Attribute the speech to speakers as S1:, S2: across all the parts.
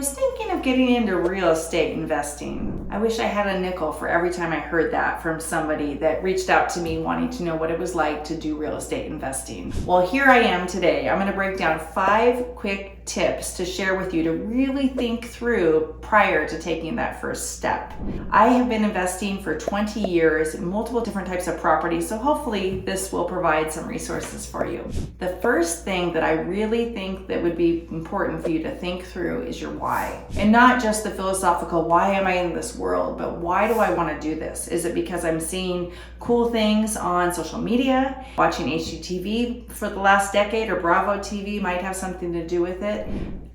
S1: was thinking of getting into real estate investing. I wish I had a nickel for every time I heard that from somebody that reached out to me wanting to know what it was like to do real estate investing. Well, here I am today. I'm going to break down 5 quick tips to share with you to really think through prior to taking that first step. I have been investing for 20 years in multiple different types of properties, so hopefully this will provide some resources for you. The first thing that I really think that would be important for you to think through is your why. And not just the philosophical, why am I in this world, but why do I want to do this? Is it because I'm seeing cool things on social media? Watching HGTV for the last decade or Bravo TV might have something to do with it.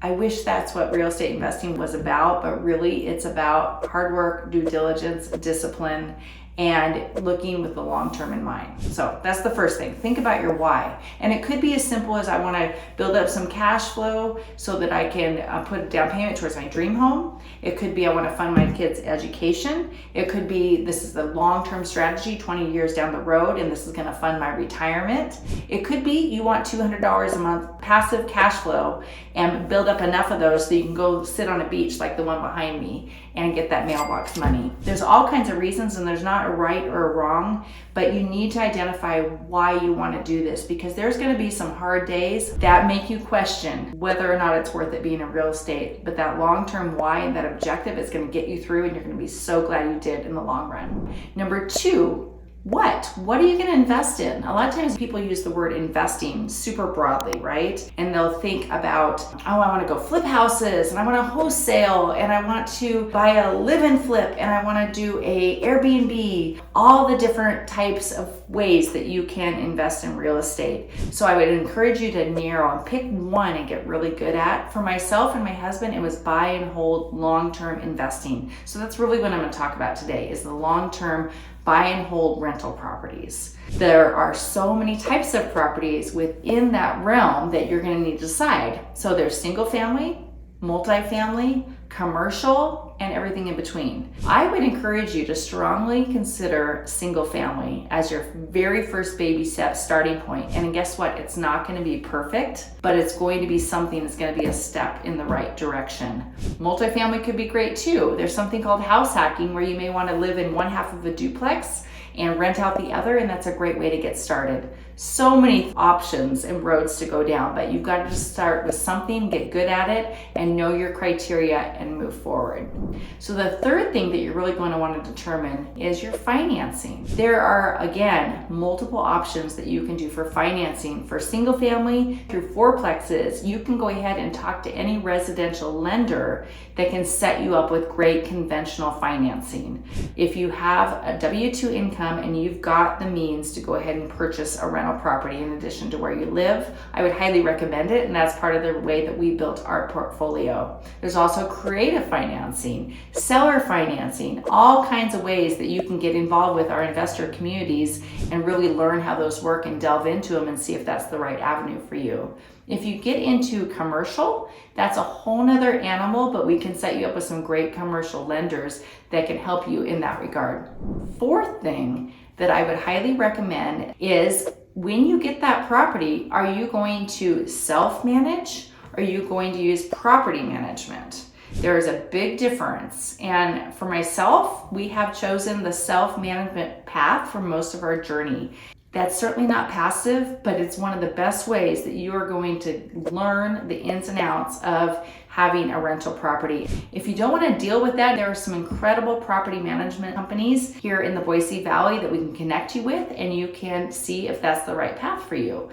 S1: I wish that's what real estate investing was about, but really it's about hard work, due diligence, discipline, and looking with the long term in mind. So that's the first thing. Think about your why. And it could be as simple as I want to build up some cash flow so that I can put a down payment towards my dream home. It could be I want to fund my kids' education. It could be this is the long-term strategy 20 years down the road and this is going to fund my retirement. It could be you want $200 a month passive cash flow and build up enough of those so you can go sit on a beach like the one behind me and get that mailbox money. There's all kinds of reasons and there's not a right or a wrong, but you need to identify why you want to do this, because there's going to be some hard days that make you question whether or not it's worth it being in real estate. But that long-term why and that objective is going to get you through, and you're going to be so glad you did in the long run. Number 2, what are you going to invest in? A lot of times people use the word investing super broadly, right? And they'll think about, oh, I want to go flip houses and I want to wholesale and I want to buy a live-in flip and I want to do a Airbnb, all the different types of ways that you can invest in real estate. So I would encourage you to narrow and pick one and get really good at. For myself and my husband, it was buy and hold long-term investing. So that's really what I'm going to talk about today is the long-term buy and hold rental properties. There are so many types of properties within that realm that you're going to need to decide. So there's single family, multifamily, commercial, and everything in between. I would encourage you to strongly consider single family as your very first baby step starting point. And guess what? It's not going to be perfect, but it's going to be something that's going to be a step in the right direction. Multifamily could be great too. There's something called house hacking where you may want to live in one half of a duplex and rent out the other, and that's a great way to get started. So many options and roads to go down, but you've got to just start with something, get good at it, and know your criteria and move forward. So the third thing that you're really going to want to determine is your financing. There are, again, multiple options that you can do for financing. For single family through fourplexes, you can go ahead and talk to any residential lender that can set you up with great conventional financing. If you have a W-2 income and you've got the means to go ahead and purchase a rental property in addition to where you live, I would highly recommend it, and that's part of the way that we built our portfolio. There's also creative financing, seller financing, all kinds of ways that you can get involved with our investor communities and really learn how those work and delve into them and see if that's the right avenue for you. If you get into commercial, that's a whole nother animal, but we can set you up with some great commercial lenders that can help you in that regard. Fourth thing that I would highly recommend is when you get that property, are you going to self-manage? Or are you going to use property management? There is a big difference. And for myself, we have chosen the self-management path for most of our journey. That's certainly not passive, but it's one of the best ways that you are going to learn the ins and outs of having a rental property. If you don't want to deal with that, there are some incredible property management companies here in the Boise Valley that we can connect you with, and you can see if that's the right path for you.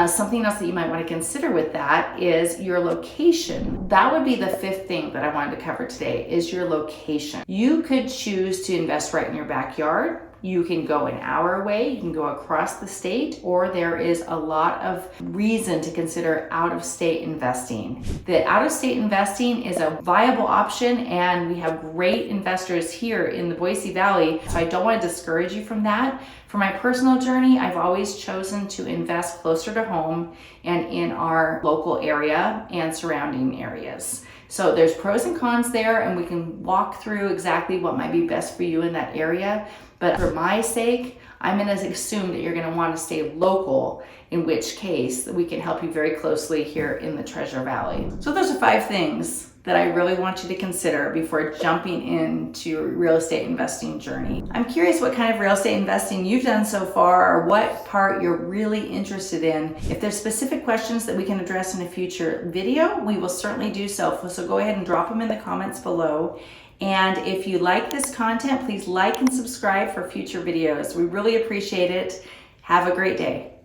S1: Something else that you might want to consider with that is your location. That would be the 5th thing that I wanted to cover today is your location. You could choose to invest right in your backyard. You can go an hour away, you can go across the state, or there is a lot of reason to consider out-of-state investing. The out-of-state investing is a viable option, and we have great investors here in the Boise Valley, so I don't want to discourage you from that. For my personal journey, I've always chosen to invest closer to home and in our local area and surrounding areas. So there's pros and cons there, and we can walk through exactly what might be best for you in that area. But for my sake, I'm going to assume that you're going to want to stay local, in which case we can help you very closely here in the Treasure Valley. So those are 5 things that I really want you to consider before jumping into your real estate investing journey. I'm curious what kind of real estate investing you've done so far, or what part you're really interested in. If there's specific questions that we can address in a future video, we will certainly do so. So go ahead and drop them in the comments below. And if you like this content, please like and subscribe for future videos. We really appreciate it. Have a great day.